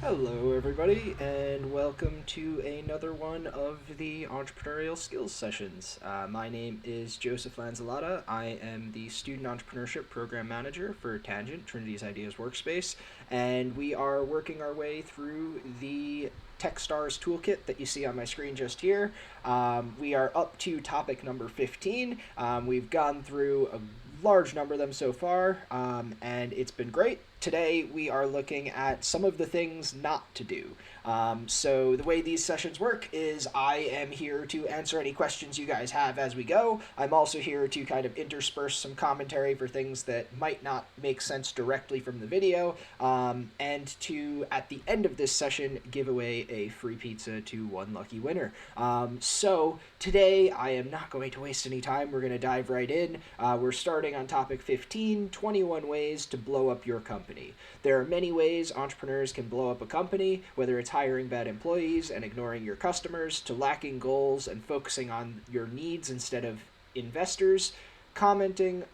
Hello everybody, and welcome to another one of the Entrepreneurial Skills Sessions. My name is Joseph Lanzillotta. I am the Student Entrepreneurship Program Manager for Tangent, Trinity's Ideas Workspace, and we are working our way through the Techstars toolkit that you see on my screen just here. We are up to topic number 15. We've gone through a large number of them so far, and it's been great. Today we are looking at some of the things not to do. So the way these sessions work is I am here to answer any questions you guys have as we go. I'm also here to kind of intersperse some commentary for things that might not make sense directly from the video, and to, at the end of this session, give away a free pizza to one lucky winner. So today I am not going to waste any time. We're going to dive right in. We're starting on topic 15, 21 ways to blow up your company. There are many ways entrepreneurs can blow up a company, whether it's hiring bad employees and ignoring your customers, to lacking goals and focusing on your needs instead of investors, committing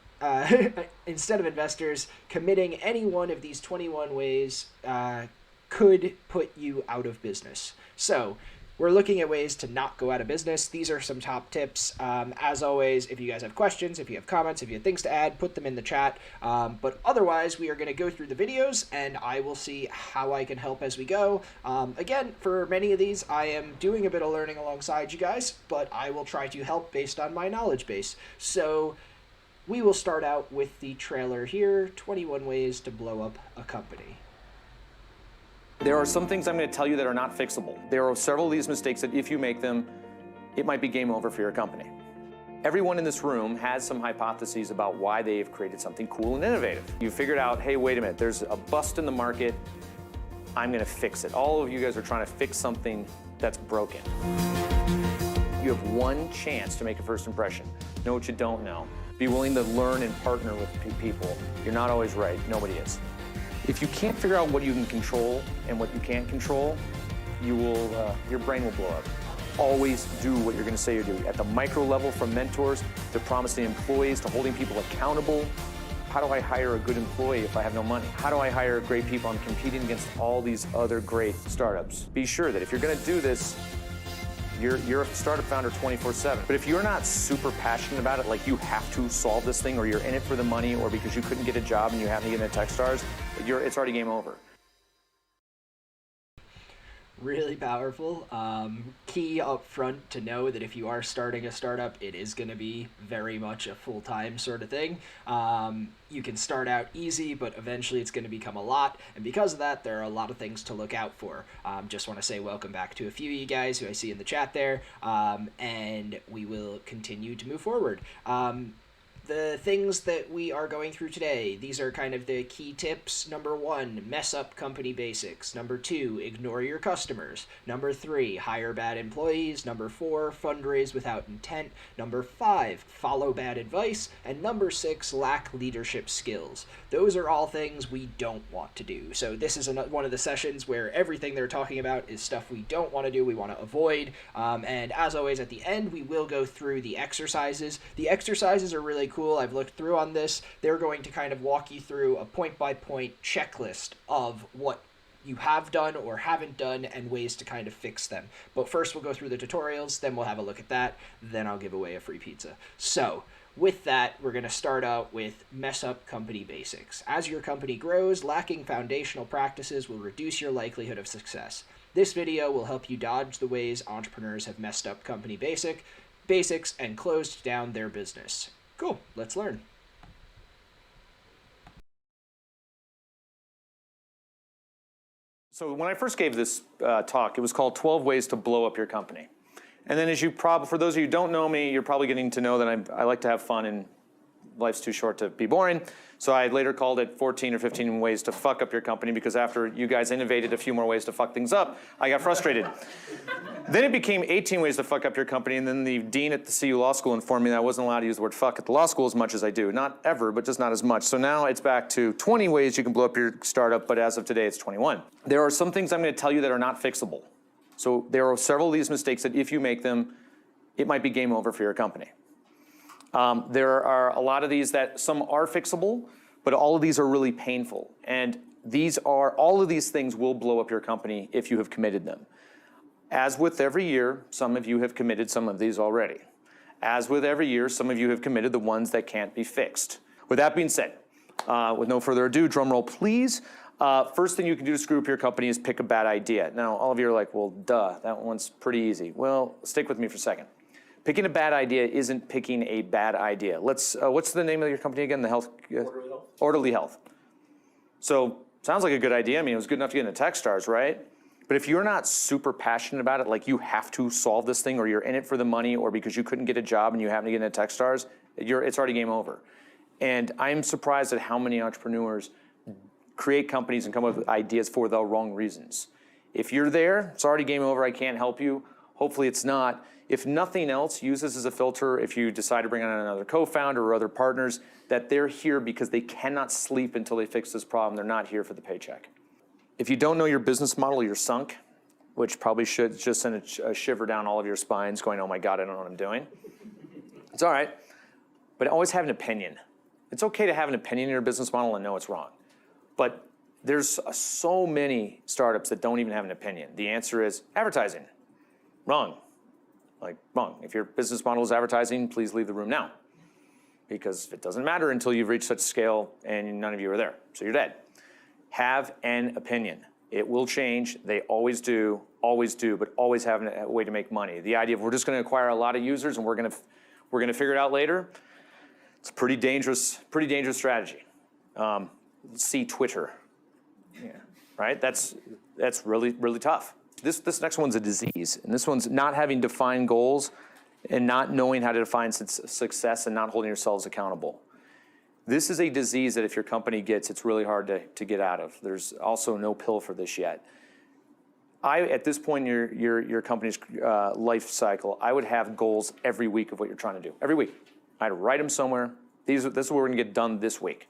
any one of these 21 ways could put you out of business. So we're looking at ways to not go out of business. These are some top tips. As always, if you guys have questions, if you have comments, if you have things to add, put them in the chat. But otherwise, we are going to go through the videos, and I will see how I can help as we go. Again, for many of these, I am doing a bit of learning alongside you guys, but I will try to help based on my knowledge base. So we will start out with the trailer here, 21 ways to blow up a company. There are some things I'm going to tell you that are not fixable. There are several of these mistakes that if you make them, it might be game over for your company. Everyone in this room has some hypotheses about why they've created something cool and innovative. You figured out, hey, wait a minute, there's a bust in the market. I'm going to fix it. All of you guys are trying to fix something that's broken. You have one chance to make a first impression. Know what you don't know. Be willing to learn and partner with people. You're not always right. Nobody is. If you can't figure out what you can control and what you can't control, your brain will blow up. Always do what you're going to say you do. At the micro level, from mentors to promising employees to holding people accountable. How do I hire a good employee if I have no money? How do I hire great people? I'm competing against all these other great startups. Be sure that if you're going to do this, you're a startup founder 24/7. But if you're not super passionate about it, like you have to solve this thing, or you're in it for the money, or because you couldn't get a job and you happen to get into Techstars, it's already game over. Really powerful. Key up front to know that if you are starting a startup, it is going to be very much a full-time sort of thing. You can start out easy, but eventually it's going to become a lot. And because of that, there are a lot of things to look out for. Just want to say welcome back to a few of you guys who I see in the chat there. And we will continue to move forward. The things that we are going through today, these are kind of the key tips. Number 1, mess up company basics. Number 2, ignore your customers. Number 3, hire bad employees. Number 4, fundraise without intent. Number 5, follow bad advice. And number 6, lack leadership skills. Those are all things we don't want to do. So this is one of the sessions where everything they're talking about is stuff we don't want to do, we want to avoid. And as always, at the end, we will go through the exercises. The exercises are really cool. I've looked through on this. They're going to kind of walk you through a point-by-point checklist of what you have done or haven't done and ways to kind of fix them. But first we'll go through the tutorials, then we'll have a look at that, then I'll give away a free pizza. So with that, we're going to start out with mess up company basics. As your company grows, lacking foundational practices will reduce your likelihood of success. This video will help you dodge the ways entrepreneurs have messed up company basics and closed down their business. Cool, let's learn. So when I first gave this talk, it was called 12 Ways to Blow Up Your Company. And then for those of you who don't know me, you're probably getting to know that I like to have fun and life's too short to be boring. So I later called it 14 or 15 ways to fuck up your company, because after you guys innovated a few more ways to fuck things up, I got frustrated. Then it became 18 ways to fuck up your company, and then the dean at the CU Law School informed me that I wasn't allowed to use the word fuck at the law school as much as I do. Not ever, but just not as much. So now it's back to 20 ways you can blow up your startup, but as of today, it's 21. There are some things I'm going to tell you that are not fixable. So there are several of these mistakes that if you make them, it might be game over for your company. There are a lot of these that some are fixable, but all of these are really painful. And All of these things will blow up your company if you have committed them. As with every year, some of you have committed some of these already. As with every year, some of you have committed the ones that can't be fixed. With that being said, with no further ado, drum roll please. First thing you can do to screw up your company is pick a bad idea. Now, all of you are like, well, duh, that one's pretty easy. Well, stick with me for a second. Picking a bad idea isn't picking a bad idea. What's the name of your company again? The health? Orderly Health. Orderly Health. So, sounds like a good idea. I mean, it was good enough to get into Techstars, right? But if you're not super passionate about it, like you have to solve this thing, or you're in it for the money, or because you couldn't get a job and you happen to get into Techstars, it's already game over. And I'm surprised at how many entrepreneurs create companies and come up with ideas for the wrong reasons. If you're there, it's already game over, I can't help you. Hopefully it's not. If nothing else, use this as a filter if you decide to bring on another co-founder or other partners, that they're here because they cannot sleep until they fix this problem. They're not here for the paycheck. If you don't know your business model, you're sunk, which probably should just send a shiver down all of your spines going, oh my God, I don't know what I'm doing. It's all right, but always have an opinion. It's okay to have an opinion in your business model and know it's wrong. But there's so many startups that don't even have an opinion. The answer is advertising. Wrong. Like, wrong. If your business model is advertising, please leave the room now. Because it doesn't matter until you've reached such scale and none of you are there. So you're dead. Have an opinion. It will change. They always do, but always have a way to make money. The idea of we're just going to acquire a lot of users and we're going to figure it out later, it's a pretty dangerous strategy. See Twitter, yeah, right? That's really, really tough. This next one's a disease, and this one's not having defined goals and not knowing how to define success and not holding yourselves accountable. This is a disease that if your company gets, it's really hard to get out of. There's also no pill for this yet. At this point in your company's life cycle, I would have goals every week of what you're trying to do. Every week. I'd write them somewhere. This is what we're going to get done this week.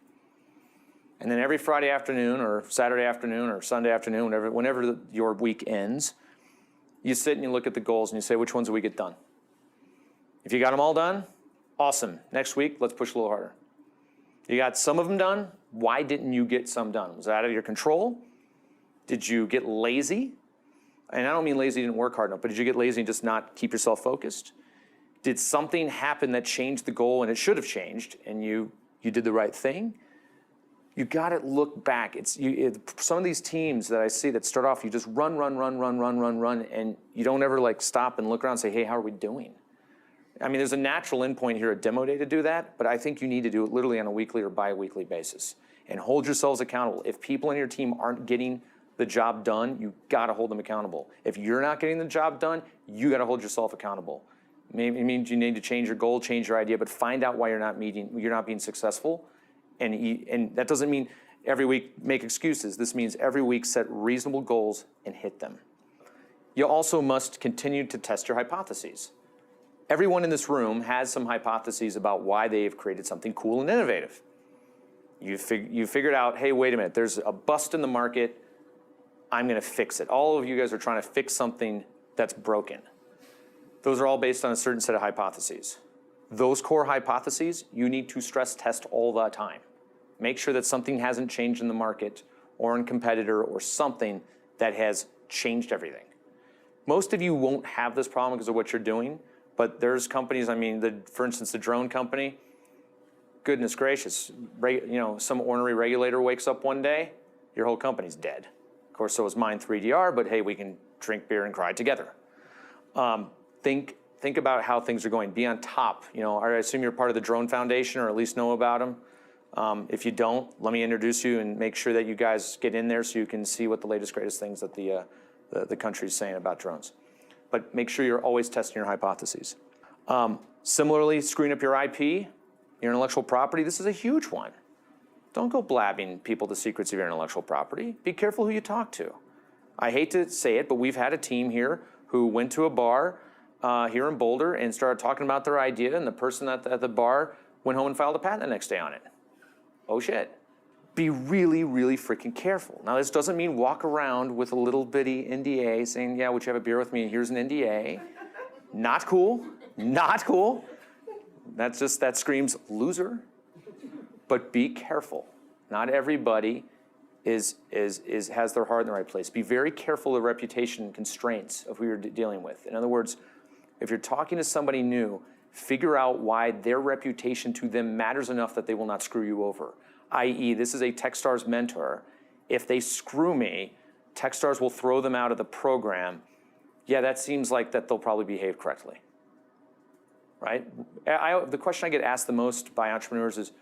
And then every Friday afternoon or Saturday afternoon or Sunday afternoon, whenever your week ends, you sit and you look at the goals and you say, which ones do we get done? If you got them all done, awesome. Next week, let's push a little harder. You got some of them done. Why didn't you get some done? Was it out of your control? Did you get lazy? And I don't mean lazy, didn't work hard enough, but did you get lazy and just not keep yourself focused? Did something happen that changed the goal and it should have changed and you did the right thing? You got to look back. Some of these teams that I see that start off, you just run, and you don't ever like stop and look around and say, hey, how are we doing? I mean, there's a natural endpoint here at demo day to do that, but I think you need to do it literally on a weekly or bi-weekly basis and hold yourselves accountable. If people on your team aren't getting the job done, you got to hold them accountable. If you're not getting the job done, you got to hold yourself accountable. Maybe it means you need to change your goal, change your idea, but find out why you're not being successful. And that doesn't mean every week make excuses. This means every week set reasonable goals and hit them. You also must continue to test your hypotheses. Everyone in this room has some hypotheses about why they've created something cool and innovative. You figured out, hey, wait a minute, there's a bust in the market. I'm going to fix it. All of you guys are trying to fix something that's broken. Those are all based on a certain set of hypotheses. Those core hypotheses, you need to stress test all the time. Make sure that something hasn't changed in the market or in competitor or something that has changed everything. Most of you won't have this problem because of what you're doing, but there's companies, I mean, for instance, the drone company, goodness gracious, some ornery regulator wakes up one day, your whole company's dead. Of course, so is mine 3DR, but hey, we can drink beer and cry together. Think about how things are going. Be on top. I assume you're part of the Drone Foundation or at least know about them. If you don't, let me introduce you and make sure that you guys get in there so you can see what the latest, greatest things that the country's saying about drones. But make sure you're always testing your hypotheses. Similarly, screwing up your IP, your intellectual property, this is a huge one. Don't go blabbing people the secrets of your intellectual property. Be careful who you talk to. I hate to say it, but we've had a team here who went to a bar here in Boulder and started talking about their idea, and the person at the bar went home and filed a patent the next day on it. Oh shit. Be really, really freaking careful. Now this doesn't mean walk around with a little bitty NDA saying, yeah, would you have a beer with me? Here's an NDA. Not cool, not cool. That screams loser. But be careful. Not everybody has their heart in the right place. Be very careful of reputation constraints of who you're dealing with. In other words, if you're talking to somebody new, figure out why their reputation to them matters enough that they will not screw you over. i.e., this is a Techstars mentor. If they screw me, Techstars will throw them out of the program. Yeah, that seems like that they'll probably behave correctly, right? The question I get asked the most by entrepreneurs is,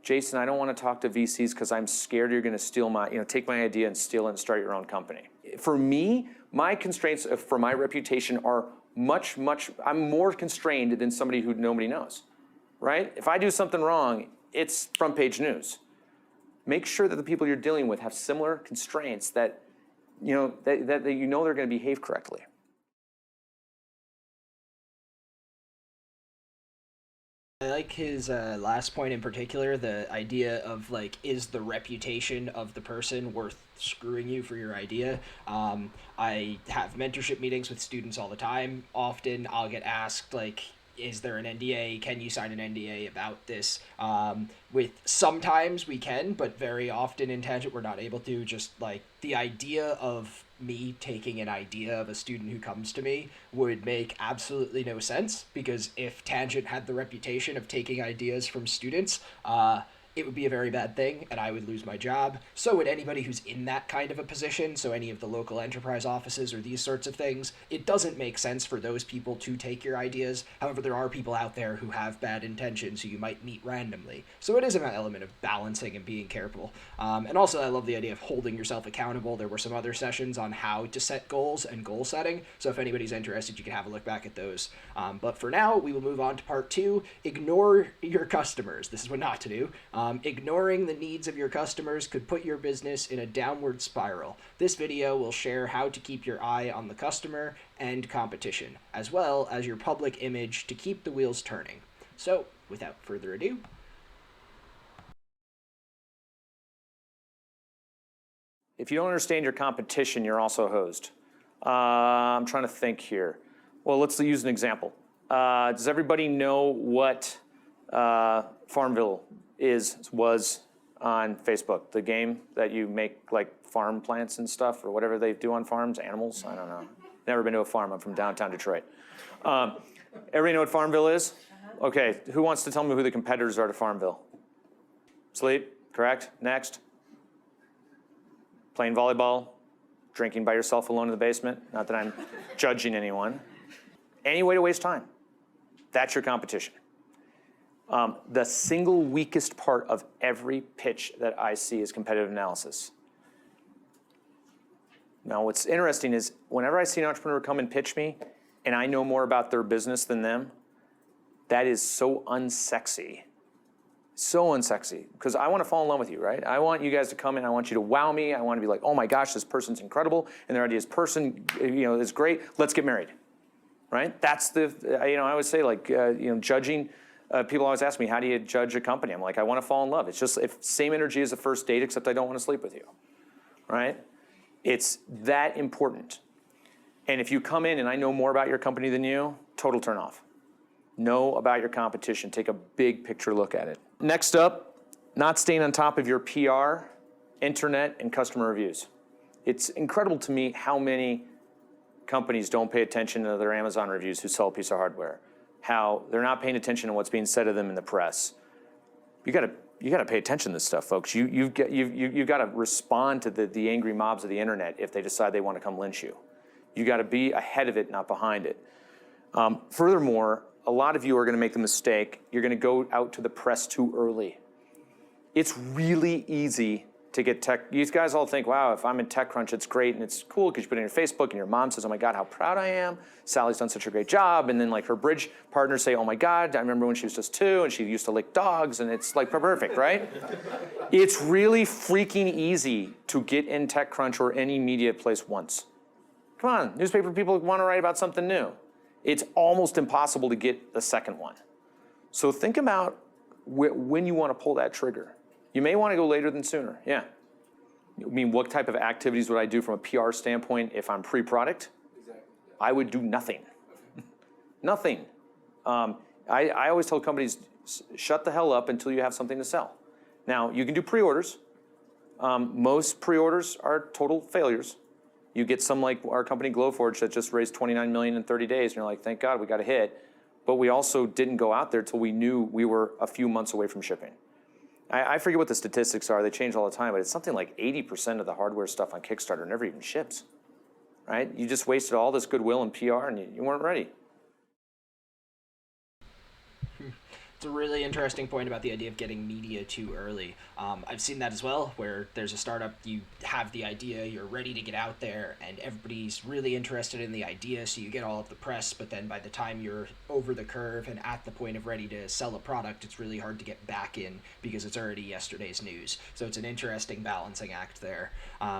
Jason, I don't want to talk to VCs because I'm scared you're going to steal my, take my idea and steal it and start your own company. For me, my constraints for my reputation are I'm more constrained than somebody who nobody knows, right? If I do something wrong, it's front page news. Make sure that the people you're dealing with have similar constraints that they're going to behave correctly. I like his last point in particular, the idea of like, is the reputation of the person worth screwing you for your idea? I have mentorship meetings with students all the time. Often I'll get asked like, is there an NDA? Can you sign an NDA about this? With sometimes we can, but very often in Tangent we're not able to. Just like the idea of me taking an idea of a student who comes to me would make absolutely no sense, because if Tangent had the reputation of taking ideas from students, it would be a very bad thing and I would lose my job. So would anybody who's in that kind of a position, so any of the local enterprise offices or these sorts of things. It doesn't make sense for those people to take your ideas. However, there are people out there who have bad intentions who you might meet randomly. So it is an element of balancing and being careful. And also I love the idea of holding yourself accountable. There were some other sessions on how to set goals and goal setting. So if anybody's interested, you can have a look back at those. But for now, we will move on to part 2, ignore your customers. This is what not to do. Ignoring the needs of your customers could put your business in a downward spiral. This video will share how to keep your eye on the customer and competition, as well as your public image to keep the wheels turning. So, without further ado, if you don't understand your competition, you're also hosed. I'm trying to think here. Well, let's use an example. Does everybody know what Farmville was on Facebook? The game that you make like farm plants and stuff, or whatever they do on farms, animals, I don't know. Never been to a farm, I'm from downtown Detroit. Everybody know what Farmville is? Okay, who wants to tell me who the competitors are to Farmville? Sleep, correct, next. Playing volleyball, drinking by yourself alone in the basement. Not that I'm judging anyone. Any way to waste time. That's your competition. The single weakest part of every pitch that I see is competitive analysis. Now, what's interesting is whenever I see an entrepreneur come and pitch me, and I know more about their business than them, that is so unsexy. So unsexy, because I want to fall in love with you, right? I want you guys to come in, I want you to wow me, I want to be like, oh my gosh, this person's incredible, and their idea is great, let's get married, right? That's the, I always say like, judging, people always ask me, how do you judge a company? I'm like, I want to fall in love. It's just same energy as the first date, except I don't want to sleep with you, right? It's that important. And if you come in and I know more about your company than you, total turn off. Know about your competition. Take a big picture look at it. Next up, not staying on top of your PR, internet, and customer reviews. It's incredible to me how many companies don't pay attention to their Amazon reviews who sell a piece of hardware. How they're not paying attention to what's being said of them in the press. You got to pay attention to this stuff, folks. You've got to respond to the angry mobs of the internet if they decide they want to come lynch you. You got to be ahead of it, not behind it. Furthermore, a lot of you are going to make the mistake. You're going to go out to the press too early. It's really easy to get tech. You guys all think, wow, if I'm in TechCrunch, it's great and it's cool because you put it on your Facebook and your mom says, oh my God, how proud I am. Sally's done such a great job. And then like her bridge partners say, oh my God, I remember when she was just 2 and she used to lick dogs, and it's like perfect, right? It's really freaking easy to get in TechCrunch or any media place once. Come on, newspaper people want to write about something new. It's almost impossible to get the second one. So think about when you want to pull that trigger. You may want to go later than sooner, yeah. I mean, what type of activities would I do from a PR standpoint if I'm pre-product? Exactly. I would do nothing. Nothing. I always tell companies, shut the hell up until you have something to sell. Now, you can do pre-orders. Most pre-orders are total failures. You get some like our company Glowforge that just raised $29 million in 30 days, and you're like, thank God we got a hit. But we also didn't go out there till we knew we were a few months away from shipping. I forget what the statistics are, they change all the time, but it's something like 80% of the hardware stuff on Kickstarter never even ships, right? You just wasted all this goodwill and PR and you weren't ready. It's a really interesting point about the idea of getting media too early. I've seen that as well, where there's a startup, you have the idea, you're ready to get out there, and everybody's really interested in the idea, so you get all of the press, but then by the time you're over the curve and at the point of ready to sell a product, it's really hard to get back in because it's already yesterday's news. So it's an interesting balancing act there.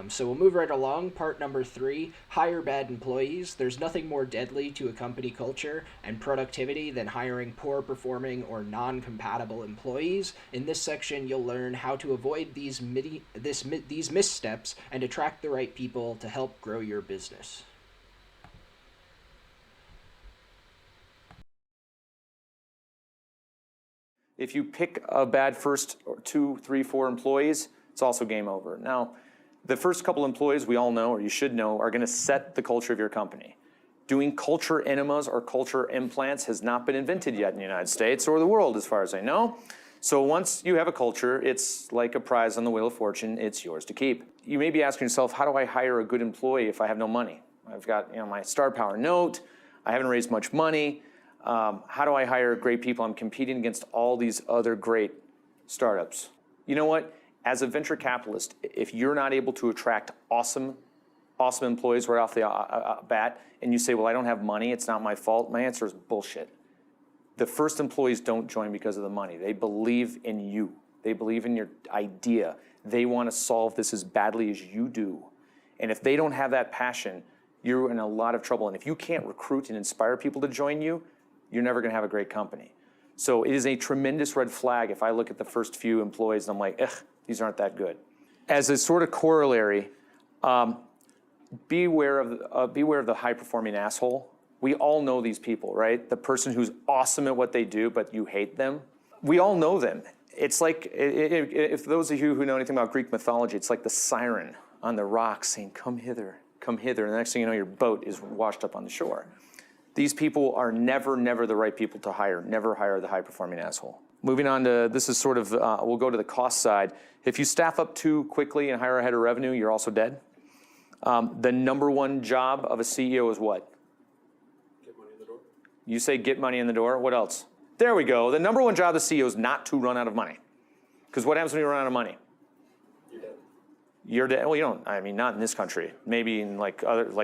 So we'll move right along. Part number 3, hire bad employees. There's nothing more deadly to a company culture and productivity than hiring poor performing or non-compatible employees. In this section, you'll learn how to avoid these missteps and attract the right people to help grow your business. If you pick a bad first 2, 3, 4 employees, it's also game over. Now, the first couple employees we all know, or you should know, are going to set the culture of your company. Doing culture enemas or culture implants has not been invented yet in the United States or the world, as far as I know. So once you have a culture, it's like a prize on the Wheel of Fortune. It's yours to keep. You may be asking yourself, how do I hire a good employee if I have no money? I've got my Star Power note. I haven't raised much money. How do I hire great people? I'm competing against all these other great startups. You know what? As a venture capitalist, if you're not able to attract awesome employees right off the bat, and you say, well, I don't have money, it's not my fault, my answer is bullshit. The first employees don't join because of the money. They believe in you. They believe in your idea. They want to solve this as badly as you do. And if they don't have that passion, you're in a lot of trouble. And if you can't recruit and inspire people to join you, you're never going to have a great company. So it is a tremendous red flag if I look at the first few employees and I'm like, ugh, these aren't that good. As a sort of corollary, beware of the high-performing asshole. We all know these people, right? The person who's awesome at what they do, but you hate them. We all know them. It's like, if those of you who know anything about Greek mythology, it's like the siren on the rocks saying, come hither, come hither. And the next thing you know, your boat is washed up on the shore. These people are never the right people to hire. Never hire the high-performing asshole. Moving on to, this is sort of, we'll go to the cost side. If you staff up too quickly and hire ahead of revenue, you're also dead. The #1 job of a CEO is what? Get money in the door. You say get money in the door. What else? There we go. The #1 job of the CEO is not to run out of money. Because what happens when you run out of money? You're dead. You're dead. Well, you don't. I mean, not in this country. Maybe in like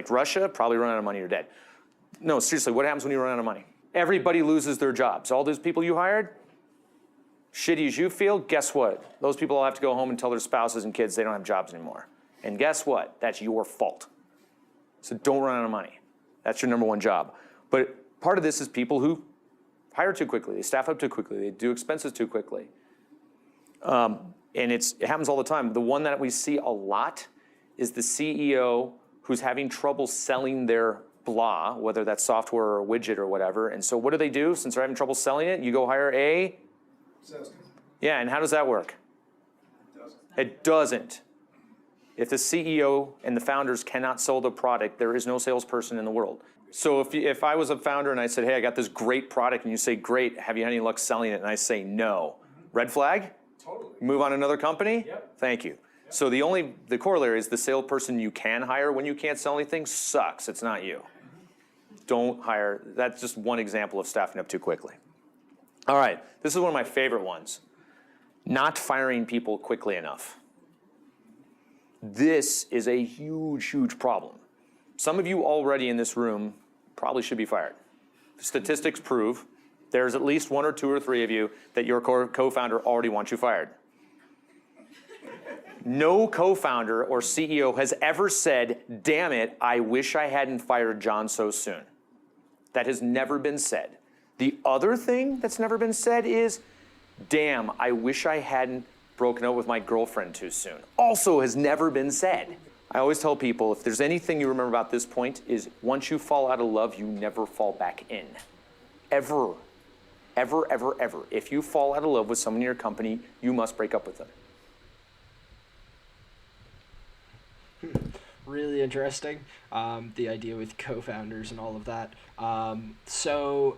Russia, probably run out of money, you're dead. No, seriously, what happens when you run out of money? Everybody loses their jobs. All those people you hired, shitty as you feel, guess what? Those people all have to go home and tell their spouses and kids they don't have jobs anymore. And guess what? That's your fault. So don't run out of money. That's your #1 job. But part of this is people who hire too quickly. They staff up too quickly. They do expenses too quickly. And it happens all the time. The one that we see a lot is the CEO who's having trouble selling their blah, whether that's software or a widget or whatever. And so what do? Since they're having trouble selling it, you go hire a Sales. Yeah, and how does that work? It doesn't. If the CEO and the founders cannot sell the product, there is no salesperson in the world. So if I was a founder and I said, hey, I got this great product, and you say, great, have you had any luck selling it? And I say, no. Red flag? Totally. Move on to another company? Yep. Thank you. Yep. So the corollary is the salesperson you can hire when you can't sell anything sucks. It's not you. Don't hire. That's just one example of staffing up too quickly. All right, this is one of my favorite ones. Not firing people quickly enough. This is a huge problem. Some of you already in this room probably should be fired. Statistics prove there's at least 1 or 2 or 3 of you that your co-founder already wants you fired. No co-founder or CEO has ever said, damn it, I wish I hadn't fired John so soon. That has never been said. The other thing that's never been said is, damn, I wish I hadn't broken up with my girlfriend too soon. Also has never been said. I always tell people, if there's anything you remember about this point, is once you fall out of love, you never fall back in. Ever. Ever, ever, ever. If you fall out of love with someone in your company, you must break up with them. really interesting. The idea with co-founders and all of that. So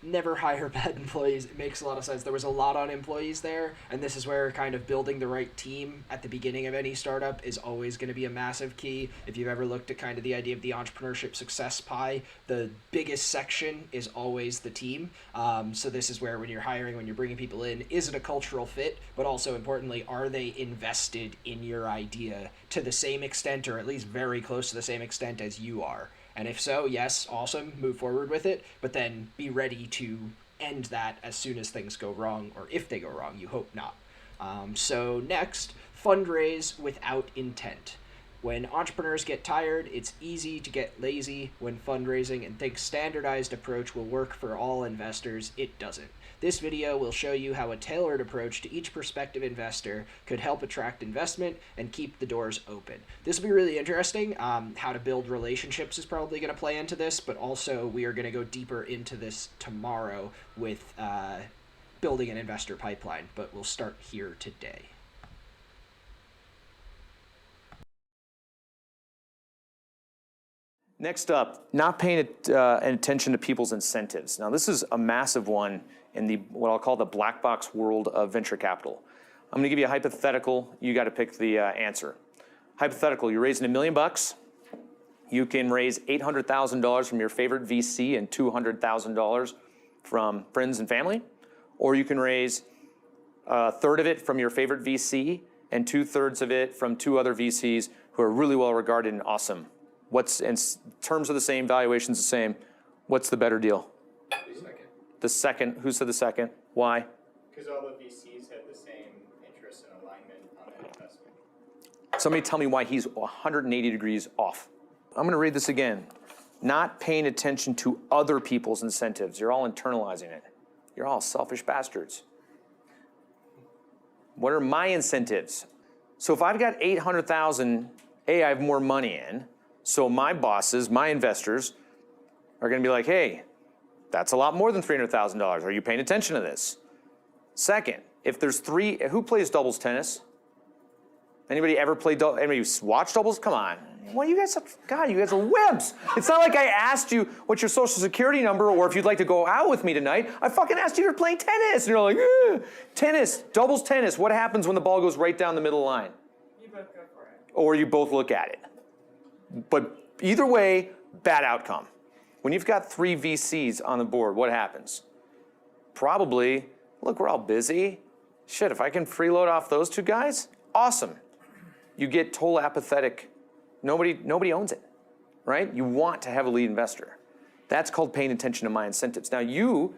never hire bad employees. It makes a lot of sense. There was a lot on employees there, and this is where kind of building the right team at the beginning of any startup is always going to be a massive key. If you've ever looked at kind of the idea of the entrepreneurship success pie, the biggest section is always the team. So this is where when you're hiring, when you're bringing people in, is it a cultural fit? But also importantly, are they invested in your idea to the same extent, or at least very close to the same extent as you are? And if so, yes, awesome, move forward with it, but then be ready to end that as soon as things go wrong, or if they go wrong, you hope not. So next, fundraise without intent. When entrepreneurs get tired, it's easy to get lazy when fundraising and think standardized approach will work for all investors. It doesn't. This video will show you how a tailored approach to each prospective investor could help attract investment and keep the doors open. This will be really interesting. How to build relationships is probably going to play into this, but also we are going to go deeper into this tomorrow with building an investor pipeline, but we'll start here today. Next up, not paying attention to people's incentives. Now, this is a massive one in the what I'll call the black box world of venture capital. I'm going to give you a hypothetical. You got to pick the answer. Hypothetical: you're raising $1 million. You can raise $800,000 from your favorite VC and $200,000 from friends and family, or you can raise a third of it from your favorite VC and 2/3 of it from 2 other VCs who are really well regarded and awesome. What's in terms of the same, valuations the same, what's the better deal? The second. Who said the second? Why? Because all the VCs had the same interest and alignment on that investment. Somebody tell me why he's 180 degrees off. I'm going to read this again. Not paying attention to other people's incentives. You're all internalizing it. You're all selfish bastards. What are my incentives? So if I've got 800,000, I have more money in. So my bosses, my investors, are going to be like, hey, that's a lot more than $300,000. Are you paying attention to this? Second, if there's 3, who plays doubles tennis? Anybody ever play doubles? Anybody watch doubles? Come on. What you guys, God, you guys are wimps. It's not like I asked you what's your social security number or if you'd like to go out with me tonight. I fucking asked you if you're playing tennis. And you're like, eh. Tennis, doubles tennis. What happens when the ball goes right down the middle line? You both go for it. Or you both look at it. But either way, bad outcome. When you've got 3 VCs on the board, what happens? Probably, look, we're all busy. Shit, if I can freeload off those 2 guys, awesome. You get total apathetic. Nobody owns it, right? You want to have a lead investor. That's called paying attention to my incentives. Now, you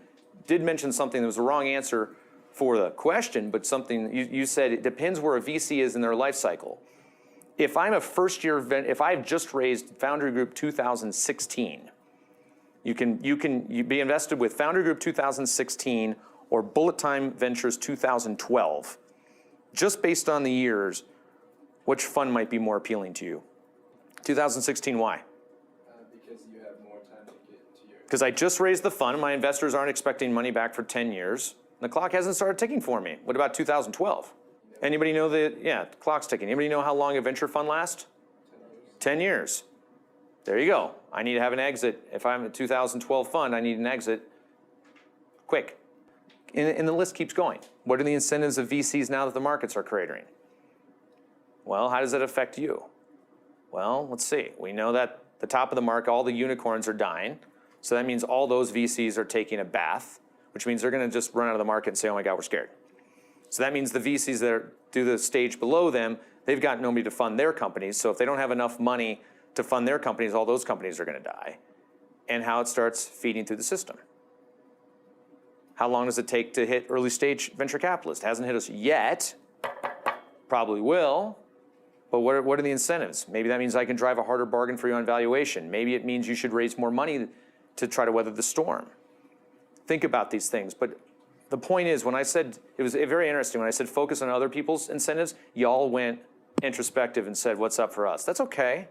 did mention something that was the wrong answer for the question, but something you said it depends where a VC is in their life cycle. If I'm a first-year, if I've just raised Foundry Group 2016, you be invested with Foundry Group 2016 or Bullet Time Ventures 2012. Just based on the years, which fund might be more appealing to you? 2016, why? Because you have more time to get to your... Because I just raised the fund. My investors aren't expecting money back for 10 years. The clock hasn't started ticking for me. What about 2012? Anybody know the clock's ticking. Anybody know how long a venture fund lasts? 10 years. There you go. I need to have an exit. If I'm a 2012 fund, I need an exit quick. And the list keeps going. What are the incentives of VCs now that the markets are cratering? Well, how does it affect you? Well, let's see. We know that the top of the market, all the unicorns are dying. So that means all those VCs are taking a bath, which means they're going to just run out of the market and say, oh my God, we're scared. So that means the VCs that do the stage below them, they've got nobody to fund their companies. So if they don't have enough money to fund their companies, all those companies are going to die. And how it starts feeding through the system. How long does it take to hit early stage venture capitalist? It hasn't hit us yet. Probably will. But what are the incentives? Maybe that means I can drive a harder bargain for you on valuation. Maybe it means you should raise more money to try to weather the storm. Think about these things. But the point is, when I said, it was very interesting, when I said focus on other people's incentives, y'all went introspective and said, what's up for us? That's okay.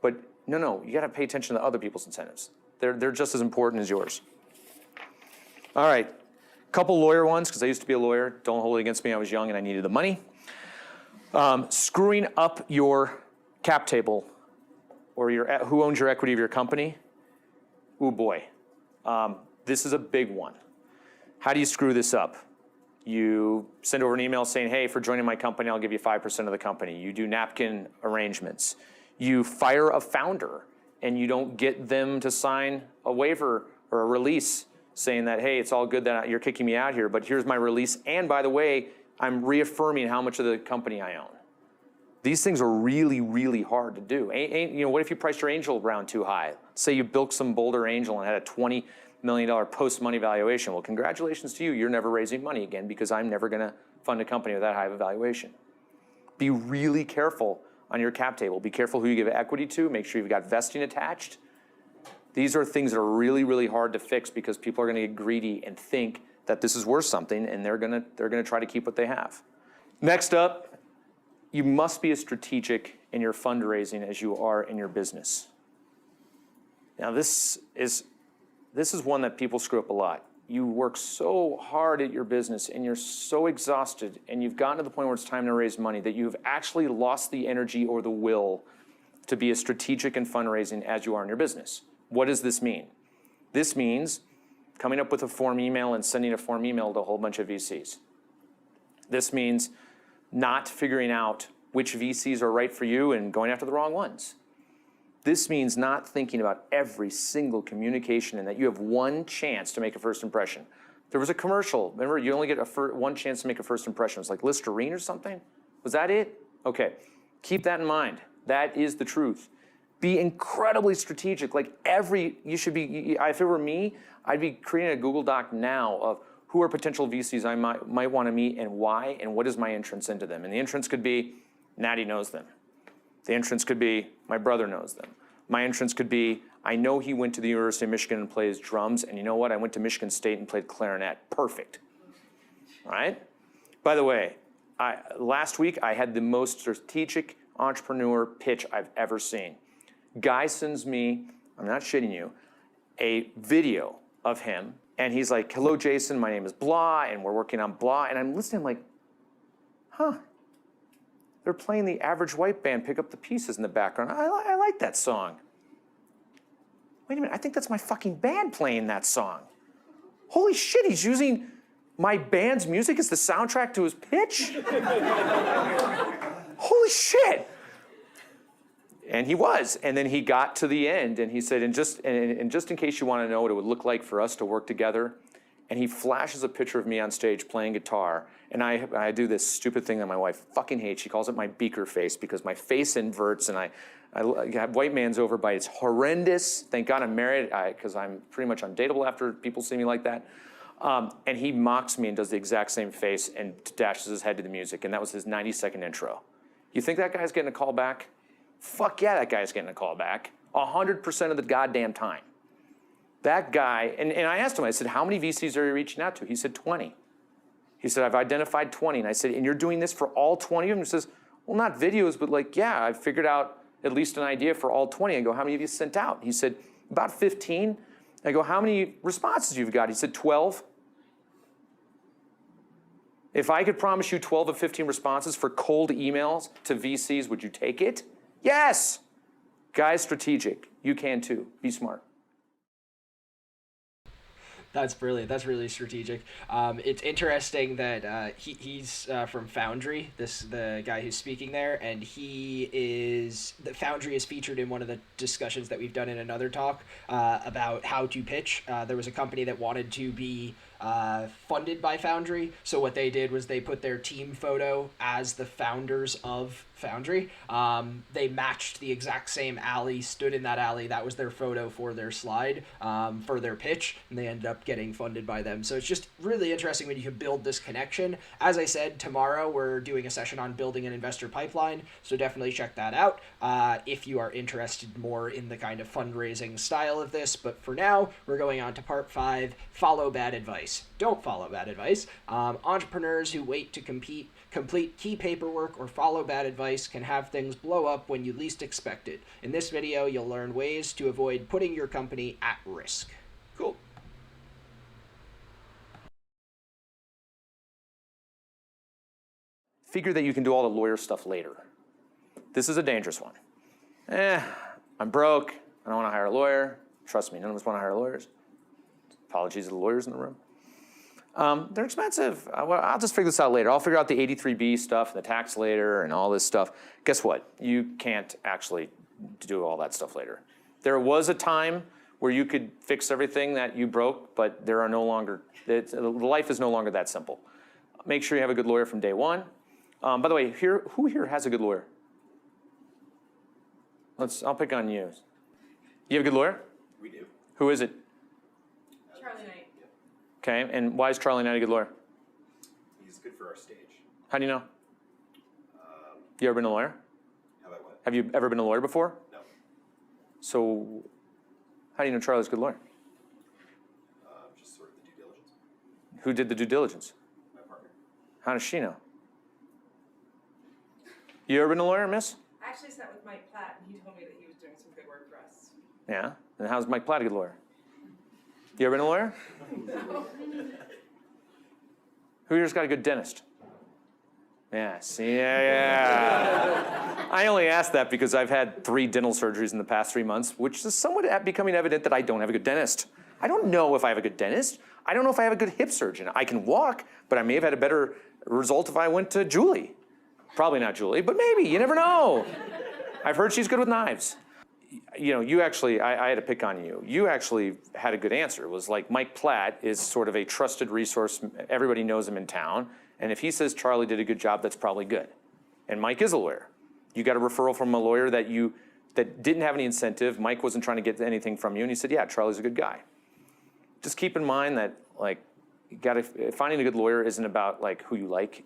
But no, you got to pay attention to other people's incentives. They're just as important as yours. All right, couple lawyer ones, because I used to be a lawyer. Don't hold it against me. I was young and I needed the money. Screwing up your cap table or who owns your equity of your company? Ooh, boy. This is a big one. How do you screw this up? You send over an email saying, hey, for joining my company, I'll give you 5% of the company. You do napkin arrangements. You fire a founder and you don't get them to sign a waiver or a release saying that, hey, it's all good that you're kicking me out here, but here's my release. And by the way, I'm reaffirming how much of the company I own. These things are really, really hard to do. What if you priced your angel round too high? Say you built some Boulder angel and had a $20 million post-money valuation. Well, congratulations to you. You're never raising money again because I'm never going to fund a company with that high of a valuation. Be really careful on your cap table. Be careful who you give equity to. Make sure you've got vesting attached. These are things that are really, really hard to fix because people are going to get greedy and think that this is worth something, and they're going to try to keep what they have. Next up, you must be as strategic in your fundraising as you are in your business. Now, this is one that people screw up a lot. You work so hard at your business and you're so exhausted and you've gotten to the point where it's time to raise money that you've actually lost the energy or the will to be as strategic in fundraising as you are in your business. What does this mean? This means coming up with a form email and sending a form email to a whole bunch of VCs. This means not figuring out which VCs are right for you and going after the wrong ones. This means not thinking about every single communication and that you have one chance to make a first impression. There was a commercial. Remember, you only get one chance to make a first impression. It was like Listerine or something. Was that it? Okay. Keep that in mind. That is the truth. Be incredibly strategic. If it were me, I'd be creating a Google Doc now of who are potential VCs I might want to meet and why, and what is my entrance into them. And the entrance could be, Natty knows them. The entrance could be, my brother knows them. My entrance could be, I know he went to the University of Michigan and plays drums, and you know what? I went to Michigan State and played clarinet. Perfect. All right? By the way, last week I had the most strategic entrepreneur pitch I've ever seen. Guy sends me, I'm not shitting you, a video of him, and he's like, hello, Jason, my name is blah, and we're working on blah, and I'm listening like, huh. They're playing the Average White Band, Pick Up the Pieces in the background. I like that song. Wait a minute, I think that's my fucking band playing that song. Holy shit, he's using my band's music as the soundtrack to his pitch? Holy shit. And he was, and then he got to the end, and he said, and just in case you want to know what it would look like for us to work together, and he flashes a picture of me on stage playing guitar, and I do this stupid thing that my wife fucking hates. She calls it my beaker face because my face inverts, and I have white man's overbite. It's horrendous. Thank God I'm married because I'm pretty much undateable after people see me like that. And he mocks me and does the exact same face and dashes his head to the music, and that was his 90-second intro. You think that guy's getting a call back? Fuck yeah, that guy's getting a call back 100% of the goddamn time. That guy, and I asked him, I said, how many VCs are you reaching out to? He said 20. He said, I've identified 20. And I said, and you're doing this for all 20 of them? He says, well, not videos, but yeah, I've figured out at least an idea for all 20. I go, how many have you sent out? He said, about 15. I go, how many responses you've got? He said, 12. If I could promise you 12 of 15 responses for cold emails to VCs, would you take it? Yes. Guys, strategic. You can too. Be smart. That's brilliant. That's really strategic. It's interesting that he's from Foundry, the guy who's speaking there, and the Foundry is featured in one of the discussions that we've done in another talk about how to pitch. There was a company that wanted to be funded by Foundry, so what they did was they put their team photo as the founders of Foundry. They matched the exact same alley, stood in that alley. That was their photo for their slide, for their pitch, and they ended up getting funded by them. So it's just really interesting when you can build this connection. As I said, tomorrow we're doing a session on building an investor pipeline, so definitely check that out if you are interested more in the kind of fundraising style of this. But for now, we're going on to part 5, follow bad advice. Don't follow bad advice. Entrepreneurs who wait to complete key paperwork or follow bad advice can have things blow up when you least expect it. In this video, you'll learn ways to avoid putting your company at risk. Cool. Figure that you can do all the lawyer stuff later. This is a dangerous one. I'm broke. I don't want to hire a lawyer. Trust me, none of us want to hire lawyers. Apologies to the lawyers in the room. They're expensive. Well, I'll just figure this out later. I'll figure out the 83B stuff and the tax later and all this stuff. Guess what? You can't actually do all that stuff later. There was a time where you could fix everything that you broke, but there are no longer, life is no longer that simple. Make sure you have a good lawyer from day one. By the way, who here has a good lawyer? I'll pick on you. You have a good lawyer? We do. Who is it? Charlie Knight. Okay, and why is Charlie Knight a good lawyer? He's good for our stage. How do you know? You ever been a lawyer? How about what? Have you ever been a lawyer before? No. So, how do you know Charlie's a good lawyer? Just sort of the due diligence. Who did the due diligence? My partner. How does she know? You ever been a lawyer, miss? I actually sat with Mike Platt, and he told me that he was doing some good work for us. Yeah. And how's Mike Platt a good lawyer? You ever been a lawyer? No. Who here's got a good dentist? Yeah, see, yeah. I only asked that because I've had 3 dental surgeries in the past 3 months, which is somewhat becoming evident that I don't have a good dentist. I don't know if I have a good dentist. I don't know if I have a good hip surgeon. I can walk, but I may have had a better result if I went to Julie. Probably not Julie, but maybe, you never know. I've heard she's good with knives. You know, you actually, I had to pick on you. You actually had a good answer. It was like Mike Platt is sort of a trusted resource. Everybody knows him in town. And if he says Charlie did a good job, that's probably good. And Mike is a lawyer. You got a referral from a lawyer that didn't have any incentive. Mike wasn't trying to get anything from you. And he said, yeah, Charlie's a good guy. Just keep in mind that finding a good lawyer isn't about like who you like.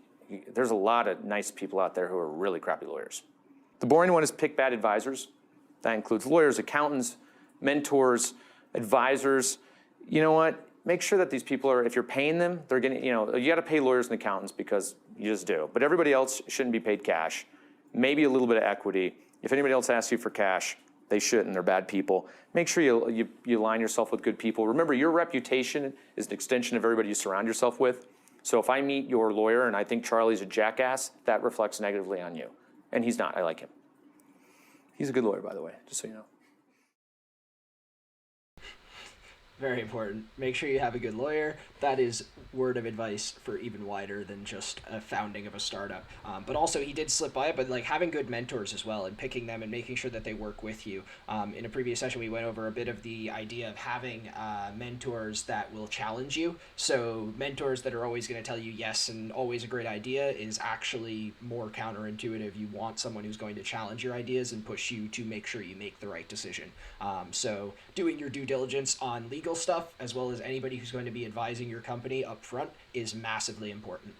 There's a lot of nice people out there who are really crappy lawyers. The boring one is pick bad advisors. That includes lawyers, accountants, mentors, advisors. You know what? Make sure that these people are, if you're paying them, they're getting, you got to pay lawyers and accountants because you just do. But everybody else shouldn't be paid cash. Maybe a little bit of equity. If anybody else asks you for cash, they shouldn't. They're bad people. Make sure you align yourself with good people. Remember, your reputation is an extension of everybody you surround yourself with. So if I meet your lawyer and I think Charlie's a jackass, that reflects negatively on you. And he's not. I like him. He's a good lawyer, by the way, just so you know. Very important. Make sure you have a good lawyer. That is word of advice for even wider than just a founding of a startup. But also, he did slip by it, but like having good mentors as well and picking them and making sure that they work with you. In a previous session, we went over a bit of the idea of having mentors that will challenge you. So mentors that are always going to tell you yes and always a great idea is actually more counterintuitive. You want someone who's going to challenge your ideas and push you to make sure you make the right decision. So doing your due diligence on legal stuff, as well as anybody who's going to be advising your company up front, is massively important.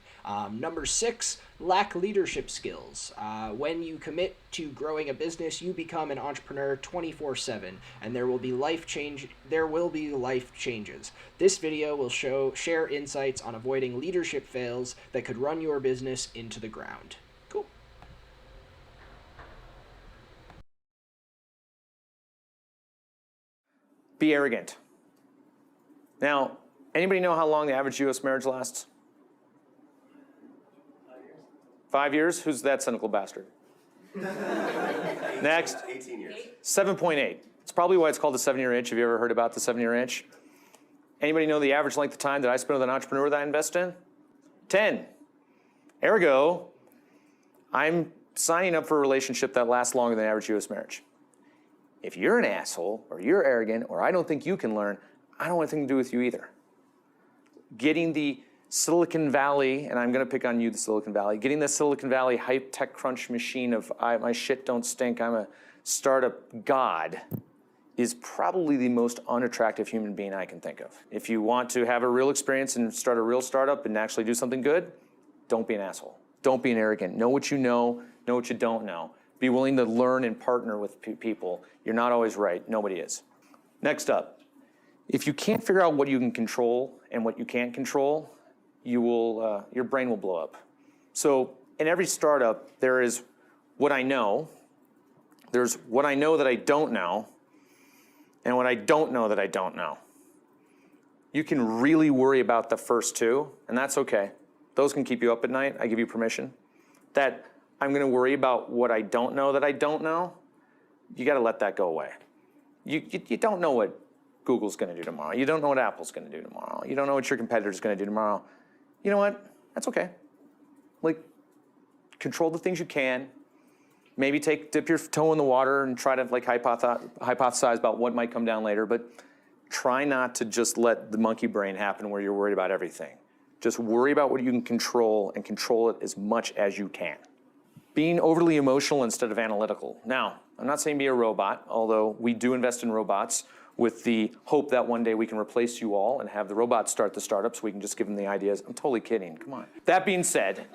Number 6, lack leadership skills. When you commit to growing a business, you become an entrepreneur 24/7, and there will be life changes. This video will share insights on avoiding leadership fails that could run your business into the ground. Cool. Be arrogant. Now, anybody know how long the average U.S. marriage lasts? 5 years? Who's that cynical bastard? Next. 18 years. 7.8. It's probably why it's called the 7-year itch. Have you ever heard about the 7-year itch? Anybody know the average length of time that I spend with an entrepreneur that I invest in? 10. Ergo, I'm signing up for a relationship that lasts longer than the average U.S. marriage. If you're an asshole, or you're arrogant, or I don't think you can learn, I don't want anything to do with you either. Getting the Silicon Valley, and I'm going to pick on you, the Silicon Valley, getting the Silicon Valley hype tech crunch machine of my shit don't stink, I'm a startup god, is probably the most unattractive human being I can think of. If you want to have a real experience and start a real startup and actually do something good, don't be an asshole. Don't be an arrogant. Know what you know what you don't know. Be willing to learn and partner with people. You're not always right. Nobody is. Next up. If you can't figure out what you can control and what you can't control, your brain will blow up. So in every startup, there is what I know, there's what I know that I don't know, and what I don't know that I don't know. You can really worry about the first two, and that's okay. Those can keep you up at night. I give you permission. That I'm going to worry about what I don't know that I don't know. you got to let that go away. You don't know what Google's going to do tomorrow. You don't know what Apple's going to do tomorrow. You don't know what your competitor's going to do tomorrow. You know what? That's okay. Like, control the things you can. Maybe dip your toe in the water and try to like hypothesize about what might come down later, but try not to just let the monkey brain happen where you're worried about everything. Just worry about what you can control and control it as much as you can. Being overly emotional instead of analytical. Now, I'm not saying be a robot, although we do invest in robots with the hope that one day we can replace you all and have the robots start the startups. We can just give them the ideas. I'm totally kidding, come on. That being said,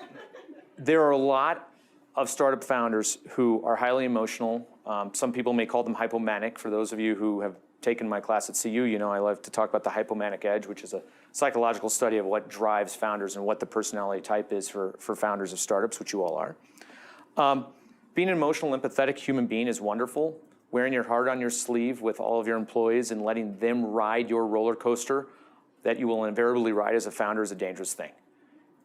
there are a lot of startup founders who are highly emotional. Some people may call them hypomanic. For those of you who have taken my class at CU, you know I love to talk about the hypomanic edge, which is a psychological study of what drives founders and what the personality type is for founders of startups, which you all are. Being an emotional, empathetic human being is wonderful. Wearing your heart on your sleeve with all of your employees and letting them ride your roller coaster that you will invariably ride as a founder is a dangerous thing.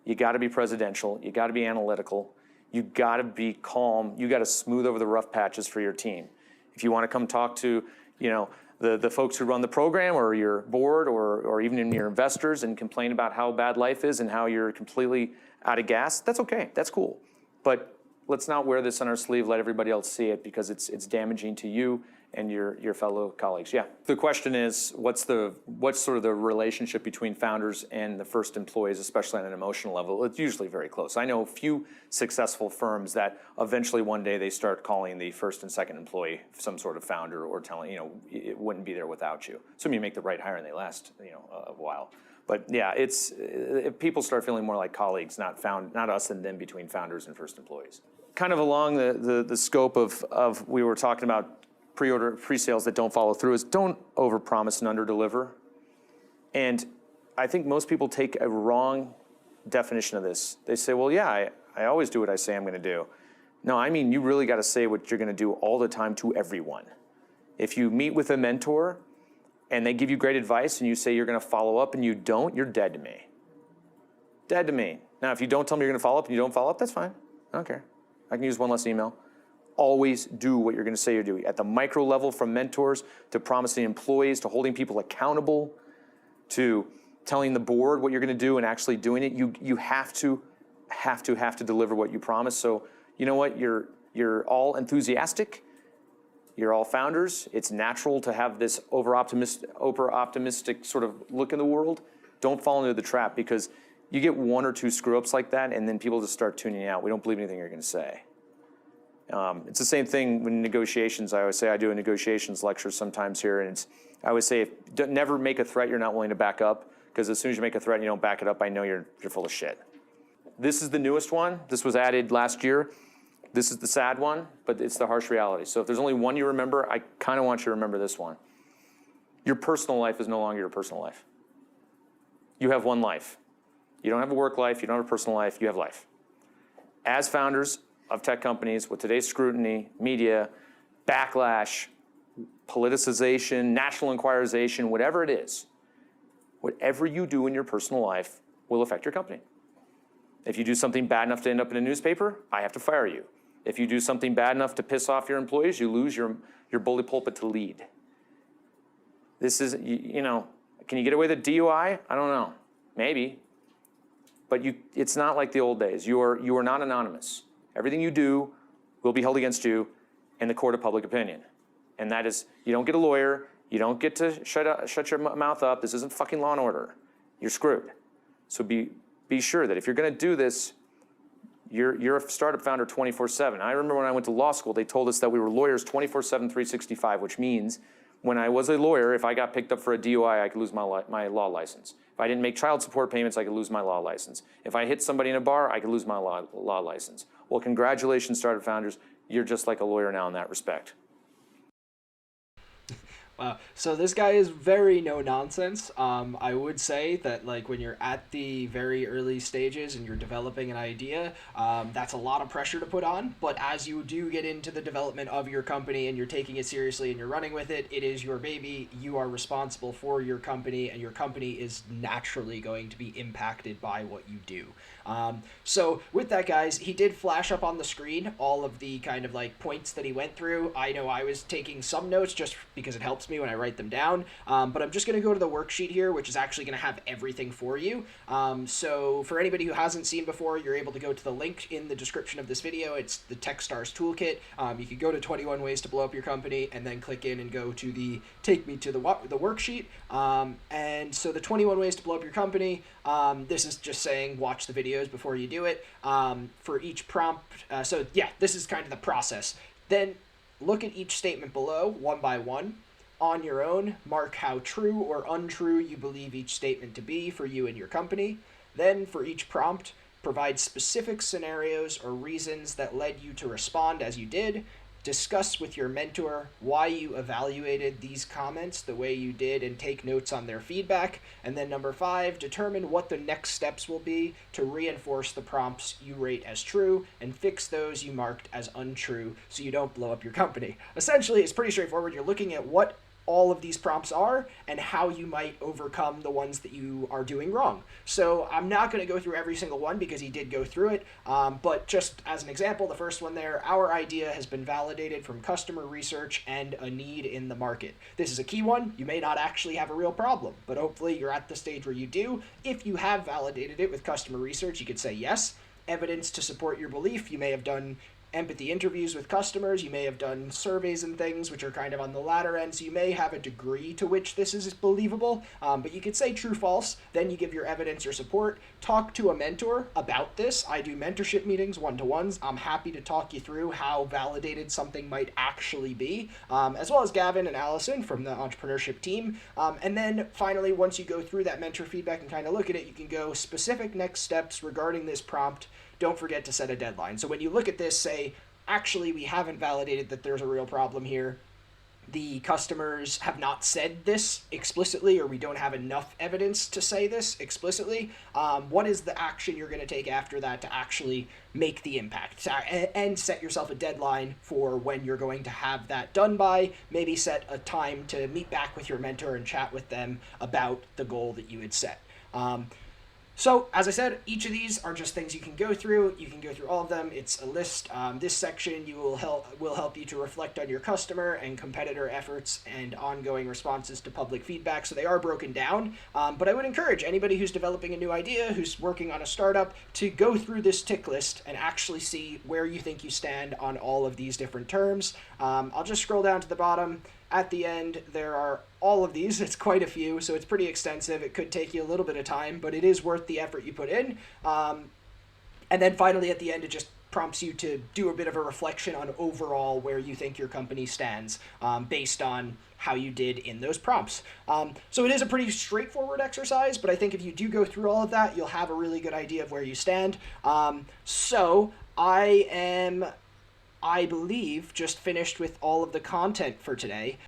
You got to be presidential. You got to be analytical. You got to be calm. You got to smooth over the rough patches for your team. If you want to come talk to, you know, the folks who run the program or your board or even your investors and complain about how bad life is and how you're completely out of gas, that's okay. That's cool. But let's not wear this on our sleeve, let everybody else see it, because it's damaging to you and your fellow colleagues. Yeah. The question is, what's sort of the relationship between founders and the first employees, especially on an emotional level? It's usually very close. I know a few successful firms that eventually one day they start calling the first and second employee some sort of founder or telling, you know, it wouldn't be there without you. Assuming you make the right hire and they last, you know, a while. But yeah, if people start feeling more like colleagues, not us and them between founders and first employees. Kind of along the scope of we were talking about pre-sales that don't follow through is don't overpromise and underdeliver. And I think most people take a wrong definition of this. They say, well, yeah, I always do what I say I'm going to do. No, I mean, you really got to say what you're going to do all the time to everyone. If you meet with a mentor and they give you great advice and you say you're going to follow up and you don't, you're dead to me. Dead to me. Now, if you don't tell me you're going to follow up and you don't follow up, that's fine. I don't care. I can use one less email. Always do what you're going to say you're doing. At the micro level, from mentors to promising employees to holding people accountable to telling the board what you're going to do and actually doing it, you have to deliver what you promise. So you know what? You're all enthusiastic. You're all founders. It's natural to have this over-optimistic sort of look in the world. Don't fall into the trap, because you get one or two screw-ups like that, and then people just start tuning out. We don't believe anything you're going to say. It's the same thing when negotiations. I always say I do a negotiations lecture sometimes here, and I always say, never make a threat you're not willing to back up, because as soon as you make a threat and you don't back it up, I know you're full of shit. This is the newest one. This was added last year. This is the sad one, but it's the harsh reality. So if there's only one you remember, I kind of want you to remember this one. Your personal life is no longer your personal life. You have one life. You don't have a work life. You don't have a personal life. You have life. As founders of tech companies, with today's scrutiny, media, backlash, politicization, national inquirization, whatever it is, whatever you do in your personal life will affect your company. If you do something bad enough to end up in a newspaper, I have to fire you. If you do something bad enough to piss off your employees, you lose your bully pulpit to lead. This is, you know, can you get away with a DUI? I don't know. Maybe. But it's not like the old days. You are not anonymous. Everything you do will be held against you in the court of public opinion. And that is, you don't get a lawyer. You don't get to shut your mouth up. This isn't fucking Law and Order. You're screwed. So be sure that if you're going to do this, you're a startup founder 24/7. I remember when I went to law school, they told us that we were lawyers 24/7, 365, which means when I was a lawyer, if I got picked up for a DUI, I could lose my law license. If I didn't make child support payments, I could lose my law license. If I hit somebody in a bar, I could lose my law license. Well, congratulations, startup founders. You're just like a lawyer now in that respect. Wow. So this guy is very no nonsense. I would say that like when you're at the very early stages and you're developing an idea, that's a lot of pressure to put on. But as you do get into the development of your company and you're taking it seriously and you're running with it, it is your baby. You are responsible for your company, and your company is naturally going to be impacted by what you do. So with that, guys, he did flash up on the screen all of the kind of like points that he went through. I know I was taking some notes just because it helps me when I write them down, but I'm just going to go to the worksheet here, which is actually going to have everything for you. So for anybody who hasn't seen before, you're able to go to the link in the description of this video. It's the Techstars Toolkit. You could go to 21 ways to blow up your company and then click in and go to the take me to the worksheet. And so the 21 ways to blow up your company, this is just saying watch the videos before you do it. For each prompt, so yeah, this is kind of the process. Then look at each statement below one by one. On your own, mark how true or untrue you believe each statement to be for you and your company. Then for each prompt, provide specific scenarios or reasons that led you to respond as you did. Discuss with your mentor why you evaluated these comments the way you did and take notes on their feedback. And then number 5, determine what the next steps will be to reinforce the prompts you rate as true and fix those you marked as untrue so you don't blow up your company. Essentially, it's pretty straightforward. You're looking at what all of these prompts are and how you might overcome the ones that you are doing wrong. So I'm not going to go through every single one because he did go through it, but just as an example, the first one there, our idea has been validated from customer research and a need in the market. This is a key one. You may not actually have a real problem, but hopefully you're at the stage where you do. If you have validated it with customer research, you could say yes. Evidence to support your belief. You may have done empathy interviews with customers, you may have done surveys and things which are kind of on the latter end, so you may have a degree to which this is believable, but you could say true false, then you give your evidence or support. Talk to a mentor about this. I do mentorship meetings, one-to-ones. I'm happy to talk you through how validated something might actually be, as well as Gavin and Allison from the Entrepreneurship team. And then finally, once you go through that mentor feedback and kind of look at it, you can go specific next steps regarding this prompt. Don't forget to set a deadline. So when you look at this, say, actually, we haven't validated that there's a real problem here. The customers have not said this explicitly, or we don't have enough evidence to say this explicitly. What is the action you're going to take after that to actually make the impact? And set yourself a deadline for when you're going to have that done by. Maybe set a time to meet back with your mentor and chat with them about the goal that you had set. So, as I said, each of these are just things you can go through. You can go through all of them. It's a list. This section will help you to reflect on your customer and competitor efforts and ongoing responses to public feedback. So they are broken down. But I would encourage anybody who's developing a new idea, who's working on a startup, to go through this tick list and actually see where you think you stand on all of these different terms. I'll just scroll down to the bottom. At the end, there are all of these. It's quite a few, so it's pretty extensive. It could take you a little bit of time, but it is worth the effort you put in. And then finally, at the end, it just prompts you to do a bit of a reflection on overall where you think your company stands based on how you did in those prompts. So it is a pretty straightforward exercise, but I think if you do go through all of that, you'll have a really good idea of where you stand. So I believe, just finished with all of the content for today.